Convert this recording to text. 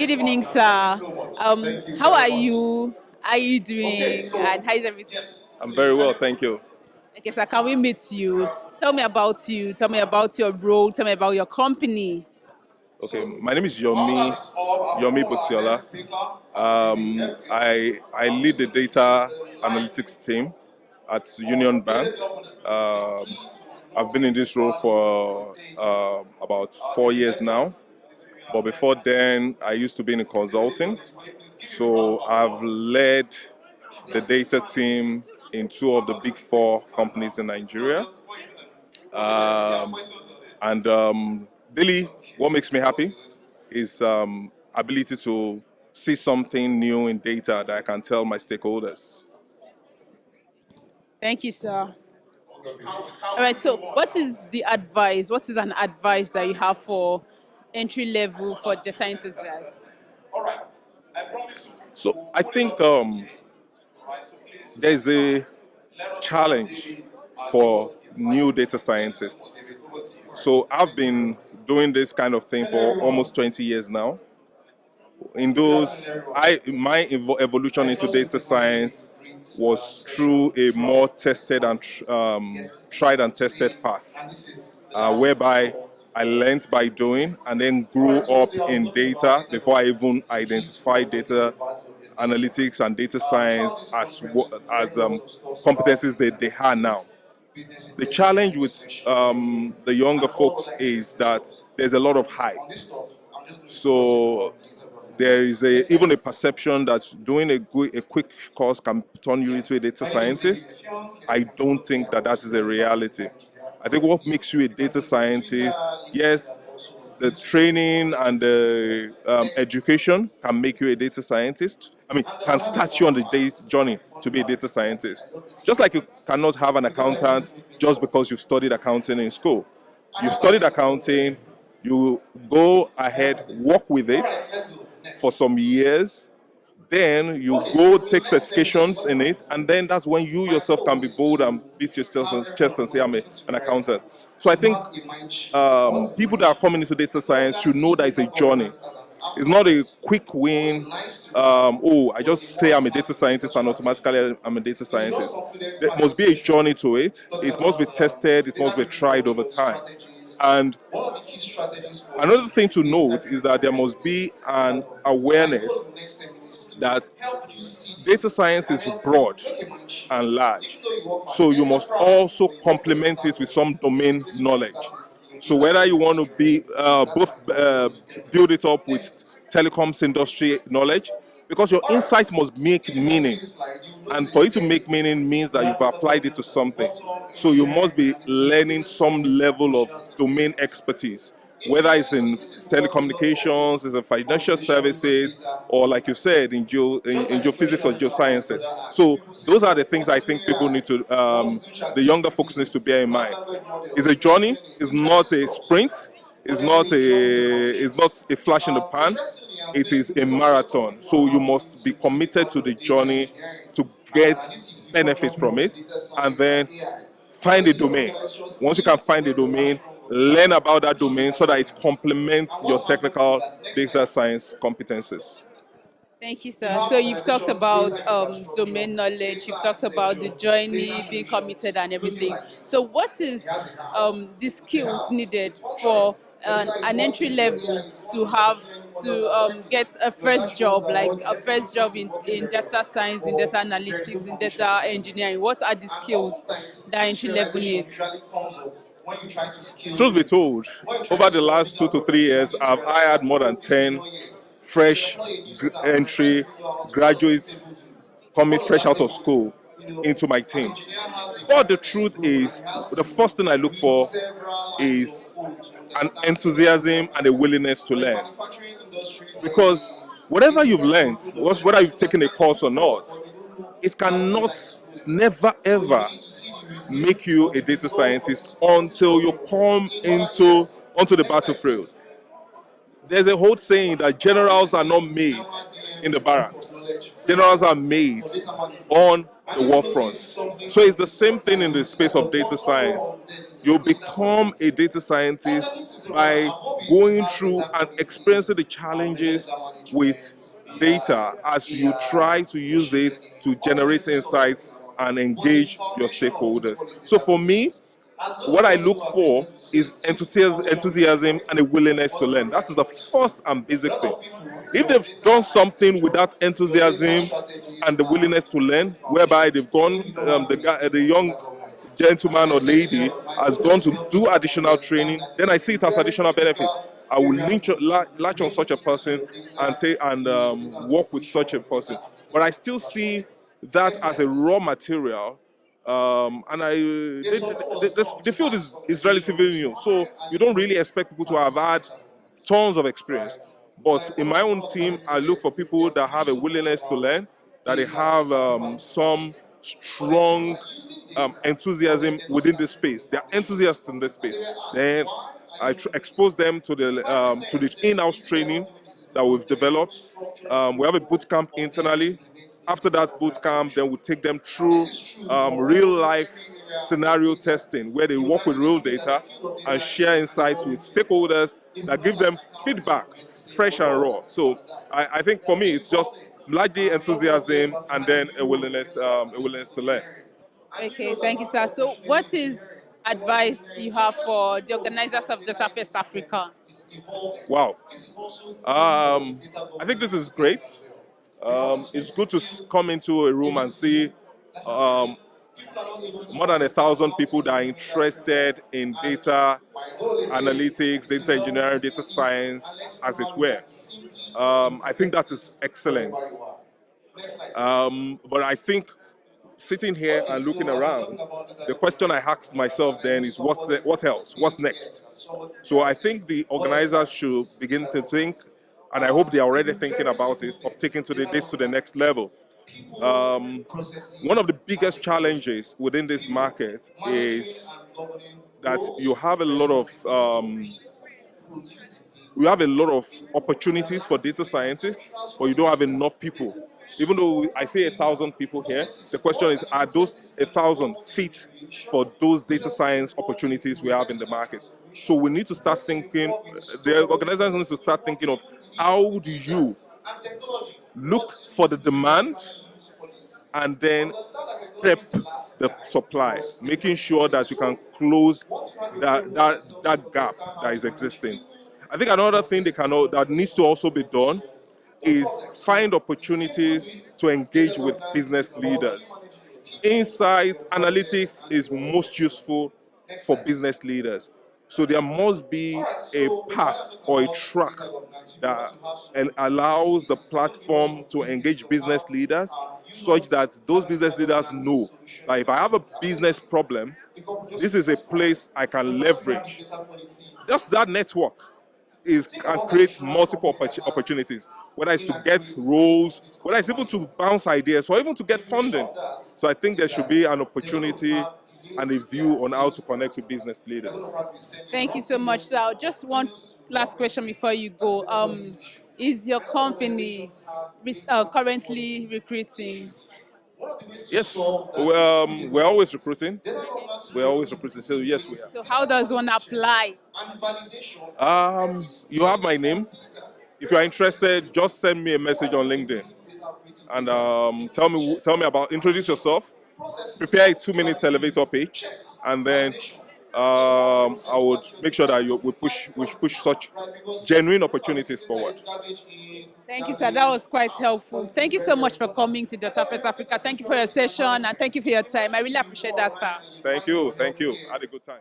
Good evening, sir. How are you? How are you doing? And how is everything? I'm very well, thank you. Okay, sir, can we meet you? Tell me about you. Tell me about your role. Tell me about your company. Okay, my name is Yomi Ibosiola. I lead the data analytics team at Union Bank. Um, I've been in this role for about 4 years now. But before then, I used to be in consulting. So I've led the data team in two of the big four companies in Nigeria. Um, and Really, what makes me happy is ability to see something new in data that I can tell my stakeholders. Thank you, sir. All right, so what is the advice? What is an advice that you have for entry level for data enthusiasts? So I think there's a challenge for new data scientists. So I've been doing this kind of thing for almost 20 years now. In those, evolution into data science was through a more tested and tried and tested path, whereby I learned by doing and then grew up in data before I even identified data analytics and data science as competencies that they have now. The challenge with the younger folks is that there's a lot of hype. So there is even a perception that doing a quick course can turn you into a data scientist. I don't think that is a reality. I think what makes you a data scientist, yes, the training and the education can make you a data scientist. I mean, can start you on the day's journey to be a data scientist. Just like you cannot have an accountant just because you've studied accounting in school. You've studied accounting, you go ahead, work with it for some years, then you go take certifications in it, and then that's when you yourself can be bold and beat yourself on the chest and say, an accountant. So I think people that are coming into data science should know that it's a journey. It's not a quick win. I just say I'm a data scientist and automatically I'm a data scientist. There must be a journey to it. It must be tested. It must be tried over time. And another thing to note is that there must be an awareness that data science is broad and large. So you must also complement it with some domain knowledge. So whether you want to be both build it up with telecoms industry knowledge, because your insights must make meaning. And for it to make meaning means that you've applied it to something. So you must be learning some level of domain expertise, whether it's in telecommunications, it's in financial services, or like you said, in geophysics or geosciences. So those are the things I think people need to, the younger folks need to bear in mind. It's a journey, it's not a sprint, it's not a flash in the pan. It is a marathon. So you must be committed to the journey to get benefit from it, and then find a domain. Once you can find a domain, learn about that domain so that it complements your technical data science competences. Thank you, sir. So you've talked about domain knowledge. You've talked about the journey, being committed, and everything. So what is the skills needed for an entry level to have to get a first job, like a first job in data science, in data analytics, in data engineering? What are the skills that entry level need? Truth be told, over the last 2 to 3 years, I've hired more than 10 fresh entry graduates coming fresh out of school into my team. But the truth is, the first thing I look for is an enthusiasm and a willingness to learn. Because whatever you've learned, whether you've taken a course or not, it cannot never ever make you a data scientist until you come into onto the battlefield. there's a whole saying that generals are not made in the barracks. Generals are made on the war front. So it's the same thing in the space of data science. You become a data scientist by going through and experiencing the challenges with data as you try to use it to generate insights and engage your stakeholders. So for me, what I look for is enthusiasm and a willingness to learn. That is the first and basic thing. If they've done something with that enthusiasm and the willingness to learn, whereby they've gone, the young gentleman or lady has gone to do additional training, then I see it as additional benefit. I will latch on such a person and work with such a person. But I still see that as a raw material, and the field is relatively new, so you don't really expect people to have had tons of experience. But in my own team, I look for people that have a willingness to learn, that they have some strong enthusiasm within this space. They are enthusiasts in this space. Then I expose them to the in-house training that we've developed. We have a boot camp internally. After that boot camp, then we take them through real life scenario testing where they work with real data and share insights with stakeholders that give them feedback, fresh and raw. So I think for me, it's just largely enthusiasm and then a willingness to learn. Okay, thank you, sir. So, what is advice you have for the organizers of Data Fest Africa? Wow. I think this is great. It's good to come into a room and see um, more than 1,000 people that are interested in data analytics, data engineering, data science, as it were. I think that is excellent. But I think sitting here and looking around, the question I asked myself then is what else? What's next? So I think the organizers should begin to think, and I hope they are already thinking about it, of taking this to the next level. One of the biggest challenges within this market is that you have a lot of opportunities for data scientists, but you don't have enough people. Even though I say 1,000 people here, the question is, are those 1,000 fit for those data science opportunities we have in the market? So we need to start thinking, the organizers need to start thinking of how do you look for the demand and then prep the supply, making sure that you can close that gap that is existing. I think another thing that needs to also be done is find opportunities to engage with business leaders. Insight analytics is most useful for business leaders. So there must be a path or a track that allows the platform to engage business leaders such that those business leaders know that if I have a business problem, this is a place I can leverage. Just that network can create multiple opportunities, whether it's to get roles, whether it's even to bounce ideas, or even to get funding. So I think there should be an opportunity and a view on how to connect with business leaders. Thank you so much, sir. Just one last question before you go. Is your company currently recruiting? Yes, we're always recruiting. We're always recruiting. So yes, we So, how does one apply? are. You have my name. If you are interested, just send me a message on LinkedIn and introduce yourself. Prepare a 2 minute elevator pitch, and then I would make sure that we push such genuine opportunities forward. Thank you, sir. That was quite helpful. Thank you so much for coming to Data First Africa. Thank you for your session and thank you for your time. I really appreciate that, sir. Thank you. Thank you. Had a good time.